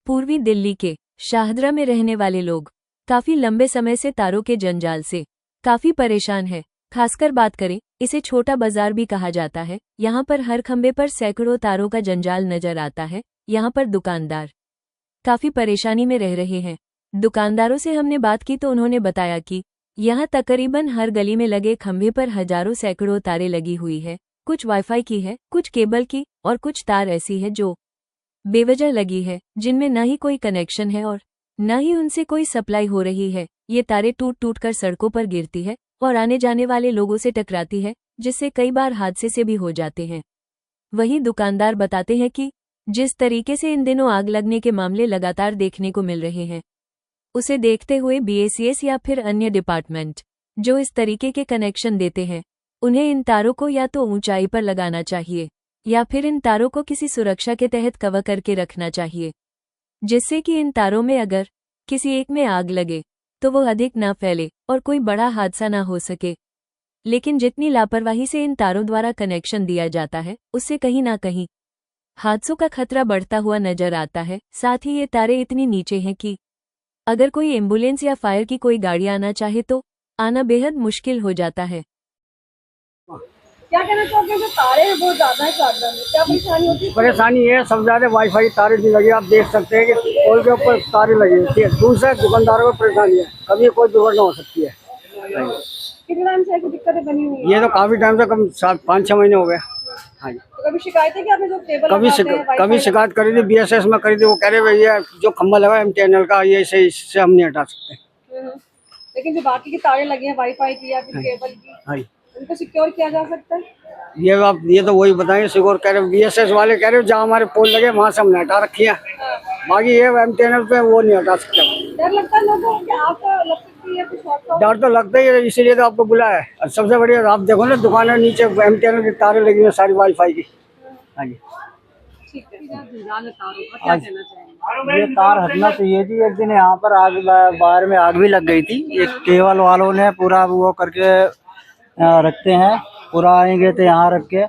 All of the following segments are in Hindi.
पूर्वी दिल्ली के शाहदरा में रहने वाले लोग काफी लंबे समय से तारों के जंजाल से काफी परेशान है। खासकर बात करें, इसे छोटा बाजार भी कहा जाता है। यहाँ पर हर खंबे पर सैकड़ों तारों का जंजाल नजर आता है। यहाँ पर दुकानदार काफी परेशानी में रह रहे हैं। दुकानदारों से हमने बात की तो उन्होंने बताया कि यहाँ तकरीबन हर गली में लगे खंभे पर हजारों सैकड़ों तारें लगी हुई है। कुछ वाईफाई की है, कुछ केबल की और कुछ तार ऐसी है जो बेवजह लगी है, जिनमें न ही कोई कनेक्शन है और न ही उनसे कोई सप्लाई हो रही है। ये तारें टूट टूट कर सड़कों पर गिरती है और आने जाने वाले लोगों से टकराती है, जिससे कई बार हादसे से भी हो जाते हैं। वहीं दुकानदार बताते हैं कि जिस तरीके से इन दिनों आग लगने के मामले लगातार देखने को मिल रहे हैं, उसे देखते हुए BACS या फिर अन्य डिपार्टमेंट जो इस तरीके के कनेक्शन देते हैं, उन्हें इन तारों को या तो ऊंचाई पर लगाना चाहिए या फिर इन तारों को किसी सुरक्षा के तहत कवर करके रखना चाहिए, जिससे कि इन तारों में अगर किसी एक में आग लगे तो वो अधिक ना फैले और कोई बड़ा हादसा ना हो सके। लेकिन जितनी लापरवाही से इन तारों द्वारा कनेक्शन दिया जाता है, उससे कहीं ना कहीं हादसों का खतरा बढ़ता हुआ नजर आता है। साथ ही ये तारें इतनी नीचे हैं कि अगर कोई एम्बुलेंस या फायर की कोई गाड़ी आना चाहे तो आना बेहद मुश्किल हो जाता है। क्या कहना चाहोगे, जो तारे हैं बहुत ज्यादा है शारदा में, क्या परेशानी होती है? परेशानी है, सब ज्यादा वाईफाई तारे नहीं लगी। आप देख सकते हैं कि पोल के ऊपर तारे लगी हुई है। दूसरे दुकानदारों को परेशानी है, कभी कोई दुर्घटना हो सकती है। कितने टाइम से ऐसी दिक्कतें बनी हुई है? ये तो काफी टाइम से, कम 7-5-6 महीने हो गए। हाँ जी। तो कभी शिकायतें कि आपने जो केबल कभी शिकायत करी थी, BSS में करी थी। वो कह रहे भैया जो खंभा लगा MTNL का, ये से इससे हम नहीं हटा सकते। लेकिन जो बाकी की तारें लगी हैं वाईफाई की या फिर केबल की, हाँ, उनको सिक्योर किया जा सकता है? ये तो वही बताएंगे। सिक्योर कह रहे, BSS वाले कह रहे जहाँ हमारे पोल लगे वहाँ से हमने हटा रखी है। बाकी ये MTNL पे वो नहीं हटा सकते। डर लगता है लोगों को, आपको लग सकती है कुछ शॉर्ट? डर तो लगता ही है, इसीलिए तो आपको बुलाया है। और सबसे बढ़िया आप देखो ना, दुकान है नीचे MTNL की तारें लगी हुई सारी वाईफाई की। हाँ जी, ठीक है। क्या कहना चाहेंगे? ये तार हटना चाहिए जी। एक दिन यहाँ पर आग, बाहर में आग भी लग गई थी। एक केबल वालों ने पूरा वो करके रखते हैं, पूरा आएंगे तो यहाँ रख के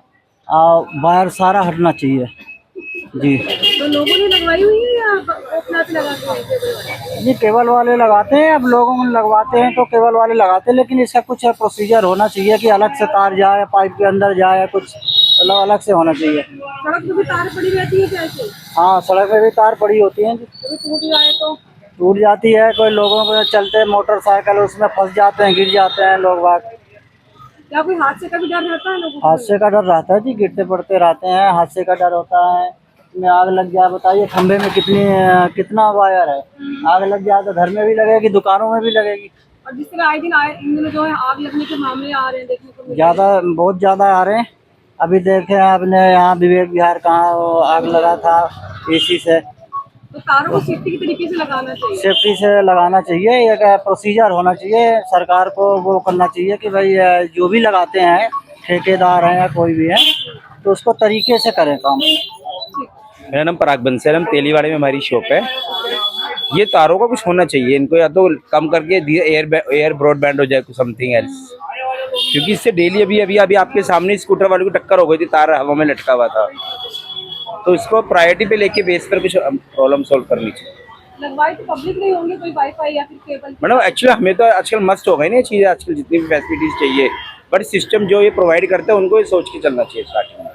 बाहर सारा हटना चाहिए जी। तो लोगों ने लगवाई हुई है या अपना से लगा के? ये केबल वाले लगाते हैं, अब लोगों में लगवाते हैं तो केबल वाले लगाते हैं, लेकिन इसका कुछ प्रोसीजर होना चाहिए कि अलग से तार जाए, पाइप के अंदर जाए, कुछ अलग से होना चाहिए। सड़क पे भी तार पड़ी रहती है कैसे? हाँ, सड़क पे भी तार पड़ी होती है। कभी टूट जाए तो? टूट जाती है। कोई लोगों को चलते मोटरसाइकिल उसमें फंस जाते हैं, गिर जाते हैं लोग बाग। क्या कोई हादसे का भी डर रहता है लोगों को? हादसे का डर रहता है जी, गिरते पड़ते रहते हैं, हादसे का डर होता है। में आग लग जाए, बताइए खंभे में कितना वायर है। आग लग जाए तो घर में भी लगेगी, दुकानों में भी लगेगी। और जिस तरह इन दिनों जो है आग लगने के मामले आ रहे हैं देखने को बहुत ज्यादा आ रहे हैं। अभी देखे आपने यहाँ विवेक विहार कहाँ आग लगा था AC से। तो तारों को सेफ्टी के तरीके से लगाना चाहिए। सेफ्टी से लगाना चाहिए, एक प्रोसीजर होना चाहिए। सरकार को वो करना चाहिए कि भाई जो भी लगाते हैं, ठेकेदार हैं या कोई भी है, तो उसको तरीके से करें काम। मेरा नाम पराग बंसल, हम तेलीवाड़े में हमारी शॉप है। ये तारों का कुछ होना चाहिए, इनको या तो कम करके एयर ब्रॉडबैंड हो जाए, कुछ समथिंग एल्स। क्योंकि इससे डेली अभी आपके सामने स्कूटर वाले को टक्कर हो गई थी, तार हवा में लटका हुआ था। तो इसको प्रायोरिटी पे लेके बेस पर कुछ प्रॉब्लम सॉल्व करनी चाहिए। लगवाई तो पब्लिक नहीं होंगे, कोई वाईफाई या फिर केबल? मैडम एक्चुअली हमें तो आजकल मस्त हो गई ना चीज़ें, आजकल जितनी भी फैसिलिटीज चाहिए, बट सिस्टम जो ये प्रोवाइड करते हैं उनको ये सोच के चलना चाहिए स्टार्टिंग में।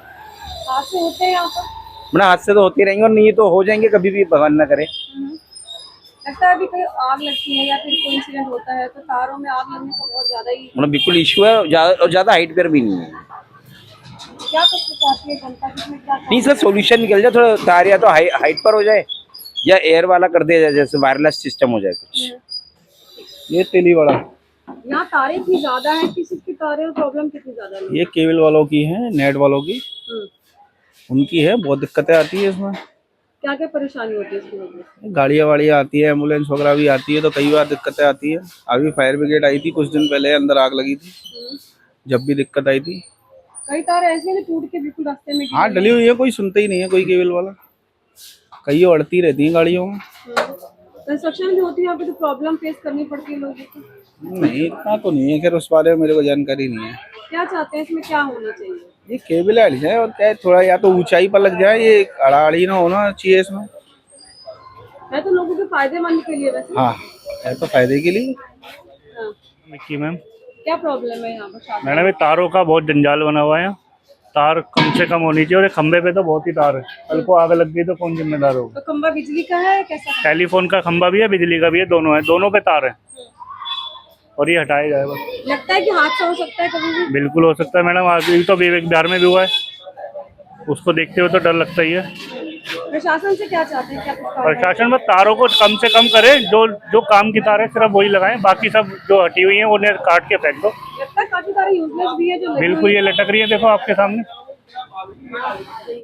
हादसे होते हैं यहाँ पर? मैडम हादसे तो होते रहेंगे और नहीं तो हो जाएंगे कभी भी, भगवान ना करे। लगता है अभी कोई आग लगती है या फिर कोई इंसिडेंट होता है तो तारों में आग लगने का बहुत ज्यादा ही मतलब बिल्कुल इशू है, और ज्यादा हाइट पर भी नहीं है। क्या कुछ चाहती है जनता, किसमें क्या नहीं सर, सोल्यूशन निकल जाए थोड़ा, तार या तो हाइट पर हो जाए या एयर वाला कर दिया जाए, जैसे वायरलेस सिस्टम हो जाए कुछ। ये तेलीवाड़ा, यहाँ तारें इतनी ज्यादा है, किसकी तारें और प्रॉब्लम कितनी ज्यादा है? ये केबल वालों की है, नेट वालों की, उनकी है। बहुत दिक्कतें आती है इसमें। क्या क्या परेशानी होती है इसकी वजह से? गाड़ियाँ वाड़ियाँ आती है, एम्बुलेंस वगैरह भी आती है, तो कई बार दिक्कतें आती है। अभी फायर ब्रिगेड आई थी कुछ दिन पहले, अंदर आग लगी थी, जब भी दिक्कत आई थी। कई तारें ऐसी हैं जो टूट के बिल्कुल रास्ते में हाँ, डली हुई है, कोई सुनता ही नहीं है कोई केबल वाला। कई अड़ती रहती है गाड़ियों में। कंस्ट्रक्शन भी होती है यहाँ पे, तो प्रॉब्लम फेस करनी पड़ती है लोगों को? नहीं, इतना तो नहीं है, खैर उस बारे में मेरे को जानकारी नहीं है। क्या चाहते हैं, इसमें क्या होना चाहिए? ये केबल हट जाए और क्या है, थोड़ा या तो ऊंचाई पर लग जाए, ये अड़ाअड़ी ना होना चाहिए इसमें। है तो लोगों के फायदेमंद के लिए वैसे। हाँ, है तो फायदे के लिए। हाँ। मिक्की मैम, क्या प्रॉब्लम है यहाँ पर शादी? मैडम ये तारों का बहुत जंजाल बना हुआ है यहाँ। तार कम से कम होनी चाहिए और ये खंबे पे तो बहुत ही तार है। कल को आग लग गई तो कौन जिम्मेदार होगा? तो खंबा बिजली का है कैसा है? टेलीफोन का खंबा भी है, बिजली का भी है, दोनों है, दोनों पे तार है और ये हटाया जाए बस। लगता है कि हादसा हो सकता है कभी भी? बिल्कुल हो सकता है मैडम, आज भी तो विवेक बिहार में भी हुआ है, उसको देखते हुए तो डर लगता ही है। प्रशासन से क्या चाहते हैं, क्या कुछ कार्रवाई? प्रशासन बस तारों को कम से कम करे, जो जो काम की तार है सिर्फ वही लगाएं, बाकी सब जो हटी हुई है उन्हें काट के फेंक दो। लगता है काफी सारे यूजलेस भी है जो लगी बिल्कुल हुई ये लटक रही है, देखो आपके सामने।